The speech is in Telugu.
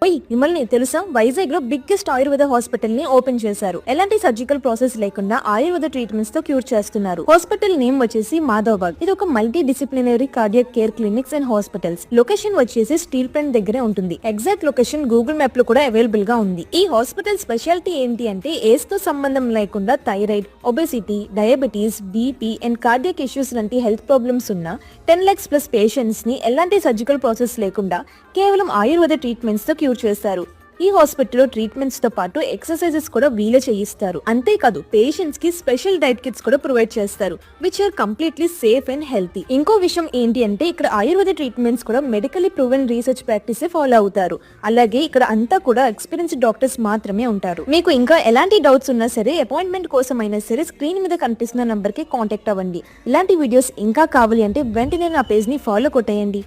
ఓయ్ మిమ్మల్ని తెలుసా, వైజాగ్ లో బిగ్గెస్ట్ ఆయుర్వేద హాస్పిటల్ ని ఓపెన్ చేశారు. ఎలాంటి సర్జికల్ ప్రాసెస్ లేకుండా ఆయుర్వేద ట్రీట్మెంట్స్ తో క్యూర్ చేస్తున్నారు. హాస్పిటల్ నేమ్ వచ్చేసి మాధవబాగ్. ఇది ఒక multi disciplinary cardiac care clinics and hospitals. Location వచ్చేసి స్టీల్ ప్లాంట్ దగ్గరే ఉంటుంది. ఎగ్జాక్ట్ లొకేషన్ గూగుల్ మ్యాప్ లో కూడా అవైలబుల్ గా ఉంది. ఈ హాస్పిటల్ స్పెషాలిటీ ఏంటి అంటే ఏజ్ తో సంబంధం లేకుండా thyroid, obesity, diabetes, BP and cardiac issues లాంటి హెల్త్ ప్రాబ్లమ్స్ ఉన్న 10 lakhs ప్లస్ పేషెంట్స్ ని ఎలాంటి సర్జికల్ ప్రాసెస్ లేకుండా కేవలం ఆయుర్వేద ట్రీట్మెంట్స్ తో క్యూర్ చేస్తారు. ఈ హాస్పిటల్లో ట్రీట్మెంట్స్ తో పాటు ఎక్సర్సైజెస్ కూడా వీలే చేయిస్తారు. అంతేకాదు పేషెంట్స్ కి స్పెషల్ డైట్ కిట్స్ కూడా ప్రొవైడ్ చేస్తారు, which are completely safe and healthy. ఇంకో విషయం ఏంటి అంటే ఇక్కడ ఆయుర్వేద ట్రీట్మెంట్స్ కూడా medically proven research practice follow అవుతారు. అలాగే ఇక్కడ అంతా కూడా ఎక్స్పీరియన్స్డ్ డాక్టర్స్ మాత్రమే ఉంటారు. మీకు ఇంకా ఎలాంటి డౌట్స్ ఉన్నా సరే, అపాయింట్మెంట్ కోసం అయినా సరే స్క్రీన్ మీద కనిపిస్తున్న నంబర్ కి కాంటాక్ట్ అవ్వండి. ఇలాంటి వీడియోస్ ఇంకా కావాలి అంటే వెంటనే నా పేజ్ ని ఫాలో కొట్టేయండి.